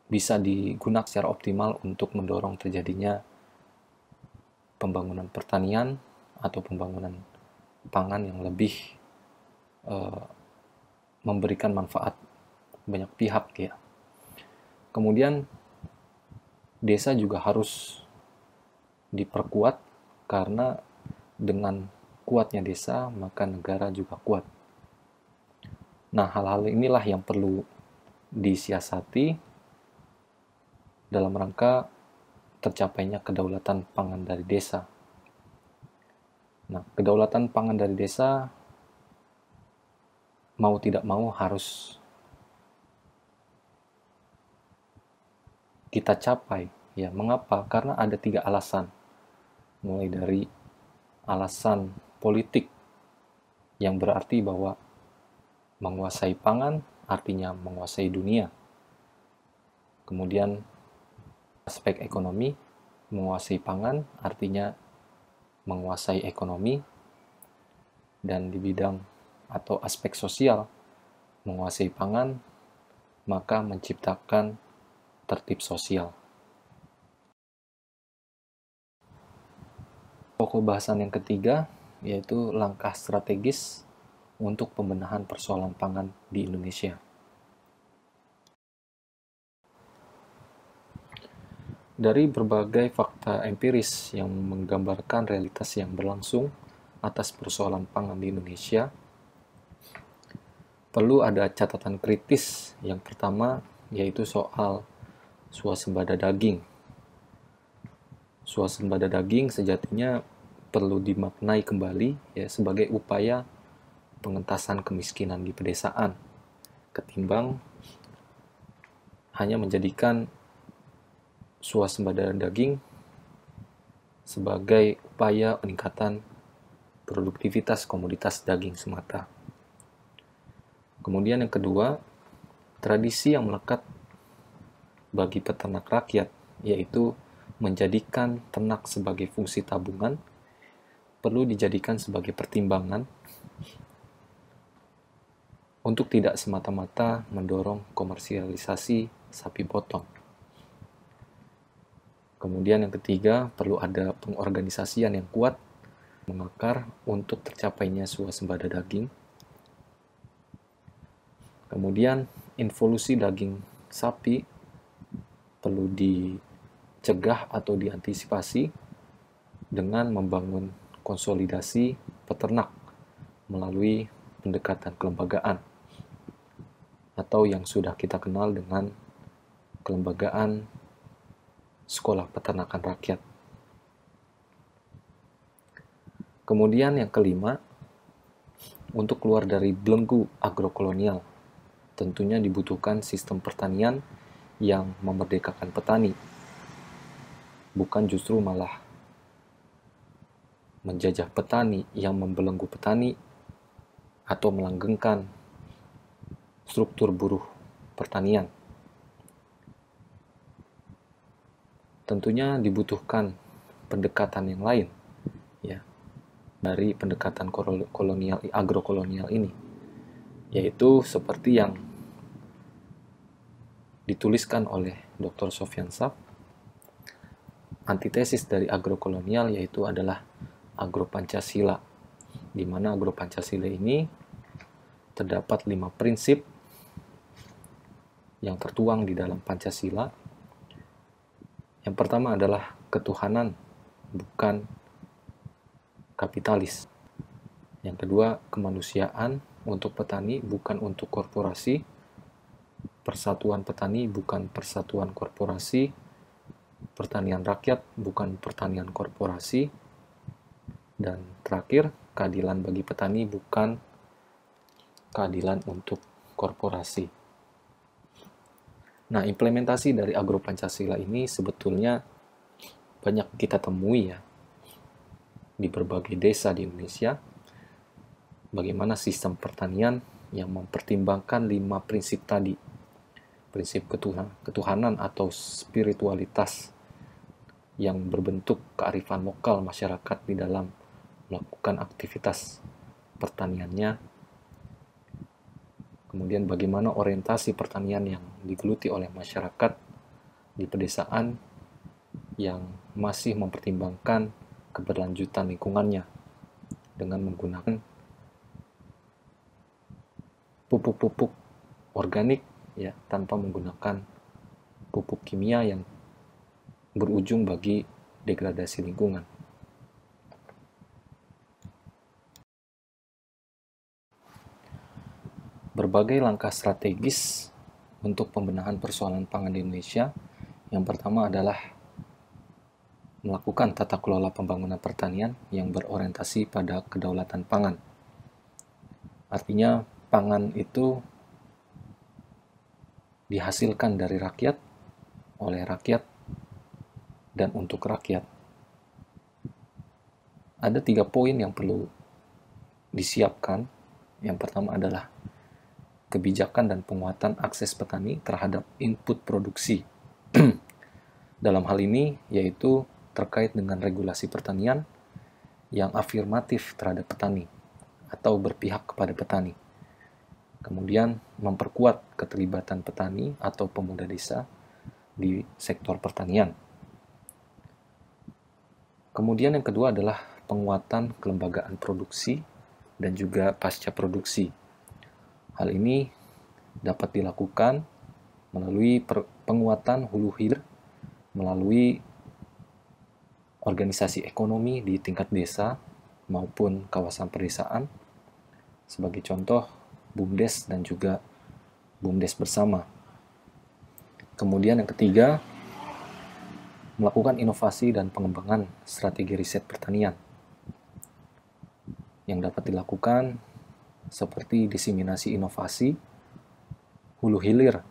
bisa digunakan secara optimal untuk mendorong terjadinya pembangunan pertanian atau pembangunan pangan yang lebih memberikan manfaat banyak pihak ya. Kemudian desa juga harus diperkuat karena dengan kuatnya desa, maka negara juga kuat. Nah, hal-hal inilah yang perlu disiasati dalam rangka tercapainya kedaulatan pangan dari desa. Nah, kedaulatan pangan dari desa mau tidak mau harus kita capai. Ya, mengapa? Karena ada 3 alasan. Mulai dari alasan politik, yang berarti bahwa menguasai pangan artinya menguasai dunia. Kemudian aspek ekonomi, menguasai pangan artinya menguasai ekonomi. Dan di bidang atau aspek sosial, menguasai pangan maka menciptakan tertib sosial. Pokok bahasan yang ketiga yaitu langkah strategis untuk pembenahan persoalan pangan di Indonesia. Dari berbagai fakta empiris yang menggambarkan realitas yang berlangsung atas persoalan pangan di Indonesia, perlu ada catatan kritis. Yang pertama yaitu soal swasembada daging. Swasembada daging sejatinya perlu dimaknai kembali ya sebagai upaya pengentasan kemiskinan di pedesaan, ketimbang hanya menjadikan swasembada daging sebagai upaya peningkatan produktivitas komoditas daging semata. Kemudian yang kedua, tradisi yang melekat bagi peternak rakyat, yaitu menjadikan ternak sebagai fungsi tabungan, perlu dijadikan sebagai pertimbangan untuk tidak semata-mata mendorong komersialisasi sapi potong. Kemudian yang ketiga, perlu ada pengorganisasian yang kuat, mengakar untuk tercapainya swasembada daging. Kemudian involusi daging sapi perlu dicegah atau diantisipasi dengan membangun konsolidasi peternak melalui pendekatan kelembagaan, atau yang sudah kita kenal dengan kelembagaan sekolah peternakan rakyat. Kemudian yang kelima, untuk keluar dari belenggu agrokolonial, tentunya dibutuhkan sistem pertanian yang memerdekakan petani, bukan justru malah menjajah petani yang membelenggu petani atau melanggengkan struktur buruh pertanian. Tentunya dibutuhkan pendekatan yang lain ya dari pendekatan kolonial agrokolonial ini, yaitu seperti yang dituliskan oleh Dr. Sofyan Sapp. Antitesis dari agrokolonial yaitu adalah agropancasila, di mana agropancasila ini terdapat 5 prinsip yang tertuang di dalam Pancasila. Yang pertama adalah ketuhanan, bukan kapitalis. Yang kedua, kemanusiaan untuk petani, bukan untuk korporasi. Persatuan petani, bukan persatuan korporasi. Pertanian rakyat, bukan pertanian korporasi. Dan terakhir, keadilan bagi petani, bukan keadilan untuk korporasi. Nah, implementasi dari agropancasila ini sebetulnya banyak kita temui ya di berbagai desa di Indonesia. Bagaimana sistem pertanian yang mempertimbangkan 5 prinsip tadi. Prinsip ketuhanan atau spiritualitas yang berbentuk kearifan lokal masyarakat di dalam melakukan aktivitas pertaniannya. Kemudian bagaimana orientasi pertanian yang digeluti oleh masyarakat di pedesaan yang masih mempertimbangkan keberlanjutan lingkungannya dengan menggunakan pupuk-pupuk organik ya, tanpa menggunakan pupuk kimia yang berujung bagi degradasi lingkungan. berbagai langkah strategis untuk pembenahan persoalan pangan di Indonesia. Yang pertama adalah melakukan tata kelola pembangunan pertanian yang berorientasi pada kedaulatan pangan. Artinya, pangan itu dihasilkan dari rakyat, oleh rakyat, dan untuk rakyat. Ada 3 poin yang perlu disiapkan. Yang pertama adalah kebijakan dan penguatan akses petani terhadap input produksi. Dalam hal ini, yaitu terkait dengan regulasi pertanian yang afirmatif terhadap petani atau berpihak kepada petani. Kemudian memperkuat keterlibatan petani atau pemuda desa di sektor pertanian. Kemudian yang kedua adalah penguatan kelembagaan produksi dan juga pasca produksi. Hal ini dapat dilakukan melalui penguatan hulu hilir, melalui organisasi ekonomi di tingkat desa maupun kawasan pedesaan, sebagai contoh BUMDes dan juga BUMDes bersama. Kemudian yang ketiga, melakukan inovasi dan pengembangan strategi riset pertanian yang dapat dilakukan seperti diseminasi inovasi hulu hilir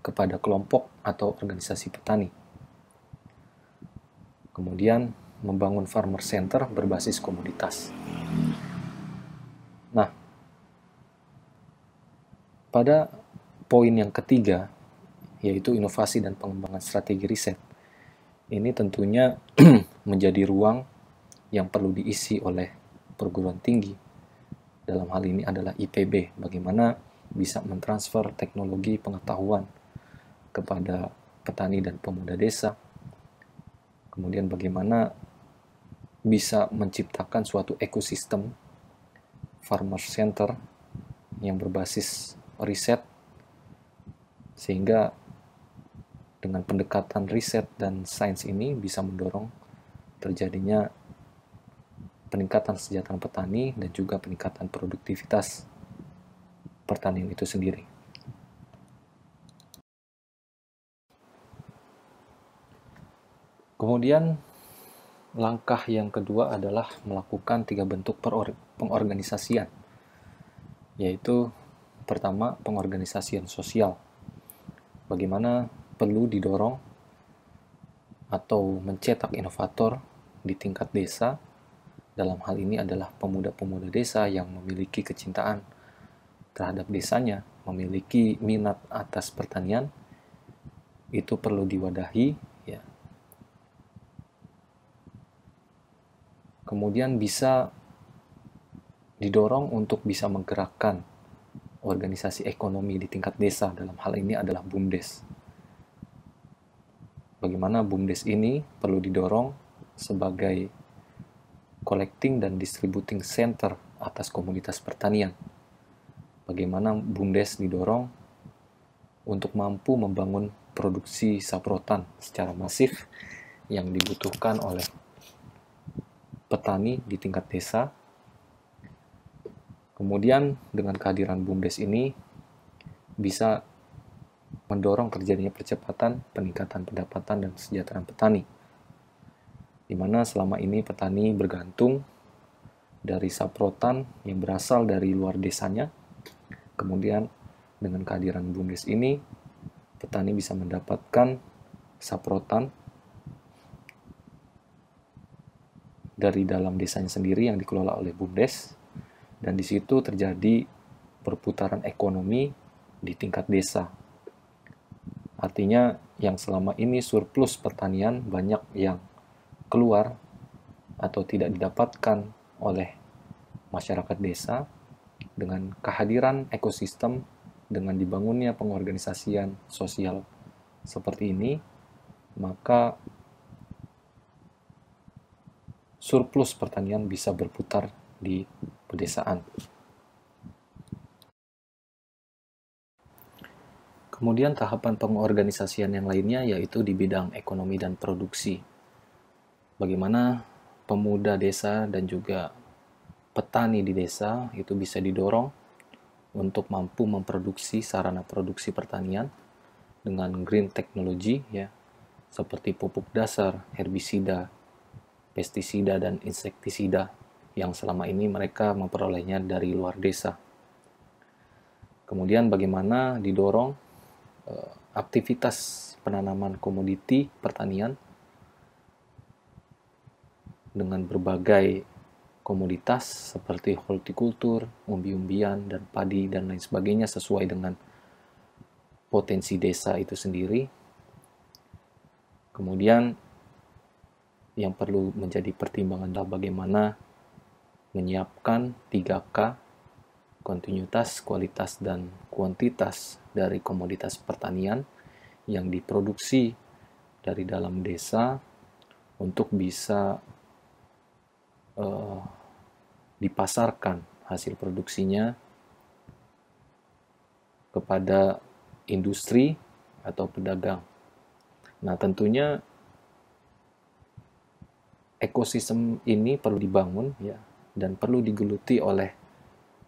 kepada kelompok atau organisasi petani. Kemudian membangun farmer center berbasis komoditas. Nah, pada poin yang ketiga, yaitu inovasi dan pengembangan strategi riset, ini tentunya menjadi ruang yang perlu diisi oleh perguruan tinggi. Dalam hal ini adalah IPB, bagaimana bisa mentransfer teknologi pengetahuan kepada petani dan pemuda desa. Kemudian bagaimana bisa menciptakan suatu ekosistem farmer center yang berbasis riset, sehingga dengan pendekatan riset dan sains ini bisa mendorong terjadinya peningkatan kesejahteraan petani dan juga peningkatan produktivitas pertanian itu sendiri. Kemudian langkah yang kedua adalah melakukan 3 bentuk pengorganisasian, yaitu pertama pengorganisasian sosial. Bagaimana perlu didorong atau mencetak inovator di tingkat desa. Dalam hal ini adalah pemuda-pemuda desa yang memiliki kecintaan terhadap desanya, memiliki minat atas pertanian, itu perlu diwadahi, ya. Kemudian bisa didorong untuk bisa menggerakkan organisasi ekonomi di tingkat desa. Dalam hal ini adalah BUMDes. Bagaimana BUMDes ini perlu didorong sebagai collecting dan distributing center atas komoditas pertanian. Bagaimana BUMDes didorong untuk mampu membangun produksi saprotan secara masif yang dibutuhkan oleh petani di tingkat desa. Kemudian dengan kehadiran BUMDes ini bisa mendorong terjadinya percepatan peningkatan pendapatan dan kesejahteraan petani, di mana selama ini petani bergantung dari saprotan yang berasal dari luar desanya. Kemudian dengan kehadiran BUMDes ini, petani bisa mendapatkan saprotan dari dalam desanya sendiri yang dikelola oleh BUMDes, dan di situ terjadi perputaran ekonomi di tingkat desa. Artinya yang selama ini surplus pertanian banyak yang keluar atau tidak didapatkan oleh masyarakat desa. Dengan kehadiran ekosistem, dengan dibangunnya pengorganisasian sosial seperti ini, maka surplus pertanian bisa berputar di pedesaan. Kemudian tahapan pengorganisasian yang lainnya yaitu di bidang ekonomi dan produksi. Bagaimana pemuda desa dan juga petani di desa itu bisa didorong untuk mampu memproduksi sarana produksi pertanian dengan green technology, ya, seperti pupuk dasar, herbisida, pestisida, dan insektisida yang selama ini mereka memperolehnya dari luar desa. Kemudian bagaimana didorong aktivitas penanaman komoditi pertanian dengan berbagai komoditas seperti hortikultur, umbi-umbian, dan padi, dan lain sebagainya sesuai dengan potensi desa itu sendiri. Kemudian yang perlu menjadi pertimbangan adalah bagaimana menyiapkan 3K, kontinuitas, kualitas, dan kuantitas dari komoditas pertanian yang diproduksi dari dalam desa untuk bisa dipasarkan hasil produksinya kepada industri atau pedagang. Nah, tentunya ekosistem ini perlu dibangun, ya, dan perlu digeluti oleh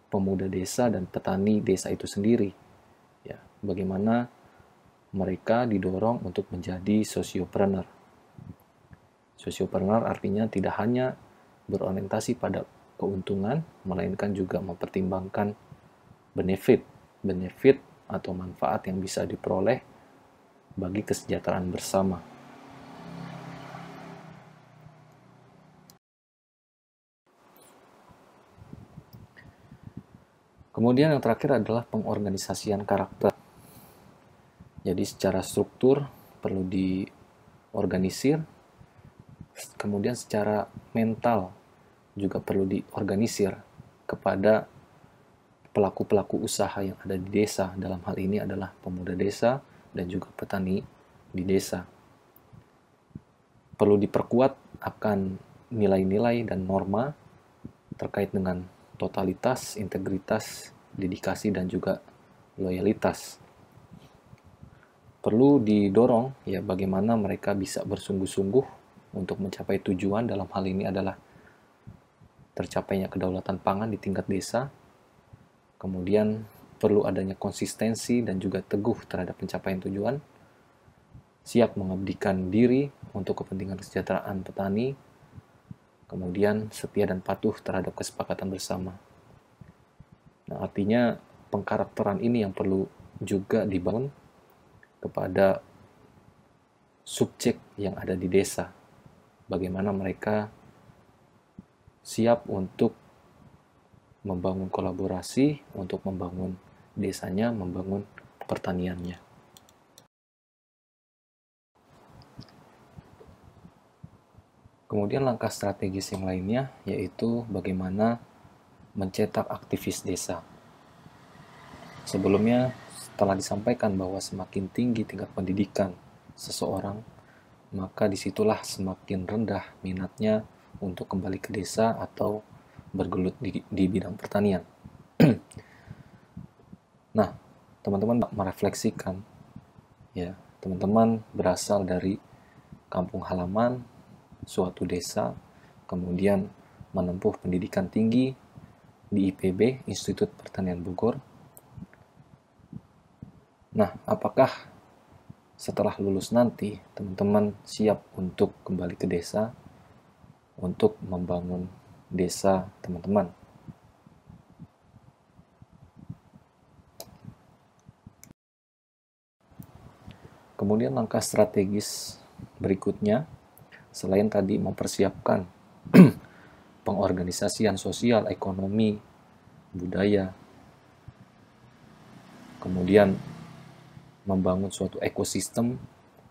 pemuda desa dan petani desa itu sendiri. Ya, bagaimana mereka didorong untuk menjadi sosiopreneur. Sosiopreneur artinya tidak hanya berorientasi pada keuntungan, melainkan juga mempertimbangkan benefit atau manfaat yang bisa diperoleh bagi kesejahteraan bersama. Kemudian yang terakhir adalah pengorganisasian karakter. Jadi secara struktur perlu diorganisir, kemudian secara mental juga perlu diorganisir kepada pelaku-pelaku usaha yang ada di desa. Dalam hal ini adalah pemuda desa dan juga petani di desa. Perlu diperkuat akan nilai-nilai dan norma terkait dengan totalitas, integritas, dedikasi, dan juga loyalitas. Perlu didorong, ya, bagaimana mereka bisa bersungguh-sungguh untuk mencapai tujuan. Dalam hal ini adalah tercapainya kedaulatan pangan di tingkat desa. Kemudian perlu adanya konsistensi dan juga teguh terhadap pencapaian tujuan, siap mengabdikan diri untuk kepentingan kesejahteraan petani, kemudian setia dan patuh terhadap kesepakatan bersama. Nah, artinya pengkarakteran ini yang perlu juga dibangun kepada subjek yang ada di desa. Bagaimana mereka siap untuk membangun kolaborasi, untuk membangun desanya, membangun pertaniannya. Kemudian langkah strategis yang lainnya yaitu bagaimana mencetak aktivis desa. Sebelumnya telah disampaikan bahwa semakin tinggi tingkat pendidikan seseorang, maka disitulah semakin rendah minatnya untuk kembali ke desa atau bergelut di bidang pertanian. Nah, teman-teman merefleksikan, ya, teman-teman berasal dari kampung halaman, suatu desa, kemudian menempuh pendidikan tinggi di IPB, Institut Pertanian Bogor. Nah, apakah setelah lulus nanti, teman-teman siap untuk kembali ke desa, untuk membangun desa teman-teman? Kemudian langkah strategis berikutnya, selain tadi mempersiapkan pengorganisasian sosial, ekonomi, budaya, kemudian membangun suatu ekosistem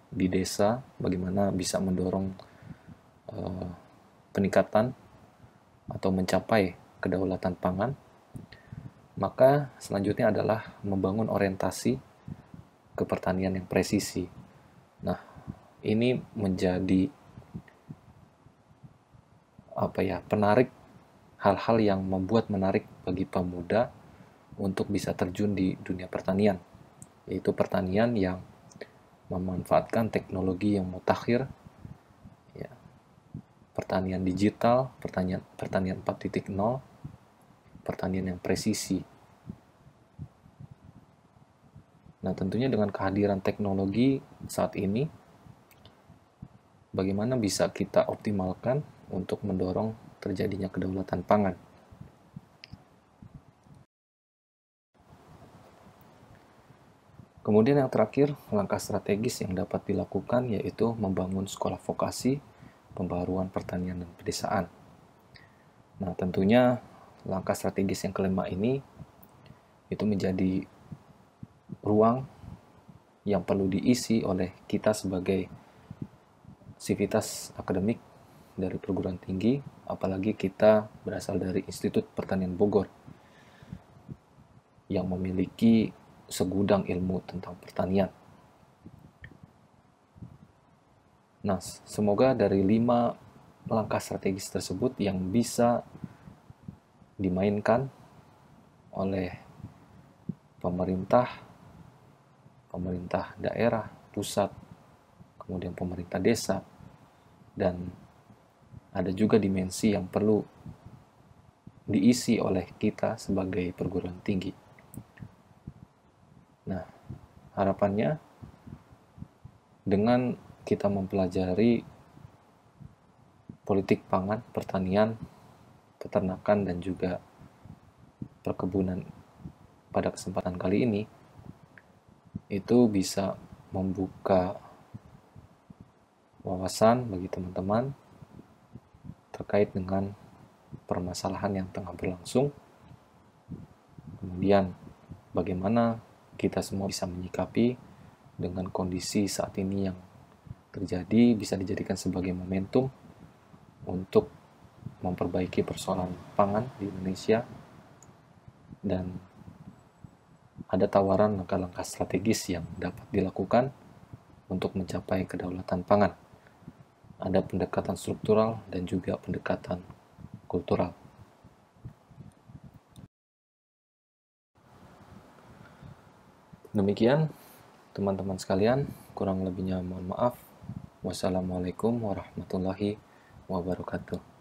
di desa, bagaimana bisa mendorong peningkatan atau mencapai kedaulatan pangan, maka selanjutnya adalah membangun orientasi ke pertanian yang presisi. Nah, ini menjadi penarik, hal-hal yang membuat menarik bagi pemuda untuk bisa terjun di dunia pertanian, yaitu pertanian yang memanfaatkan teknologi yang mutakhir, ya, pertanian digital, pertanian 4.0, pertanian yang presisi. Nah, tentunya dengan kehadiran teknologi saat ini, bagaimana bisa kita optimalkan untuk mendorong terjadinya kedaulatan pangan. Kemudian yang terakhir, langkah strategis yang dapat dilakukan yaitu membangun sekolah vokasi, pembaruan pertanian dan pedesaan. Nah, tentunya langkah strategis yang kelima ini itu menjadi ruang yang perlu diisi oleh kita sebagai sivitas akademik dari perguruan tinggi, apalagi kita berasal dari Institut Pertanian Bogor yang memiliki segudang ilmu tentang pertanian. Nah, semoga dari 5 langkah strategis tersebut yang bisa dimainkan oleh pemerintah daerah, pusat, kemudian pemerintah desa, dan ada juga dimensi yang perlu diisi oleh kita sebagai perguruan tinggi. Nah, harapannya dengan kita mempelajari politik pangan, pertanian, peternakan, dan juga perkebunan pada kesempatan kali ini, itu bisa membuka wawasan bagi teman-teman terkait dengan permasalahan yang tengah berlangsung. Kemudian bagaimana kita semua bisa menyikapi dengan kondisi saat ini yang terjadi, bisa dijadikan sebagai momentum untuk memperbaiki persoalan pangan di Indonesia, dan ada tawaran langkah-langkah strategis yang dapat dilakukan untuk mencapai kedaulatan pangan. Ada pendekatan struktural dan juga pendekatan kultural. Demikian teman-teman sekalian, kurang lebihnya mohon maaf. Wassalamualaikum warahmatullahi wabarakatuh.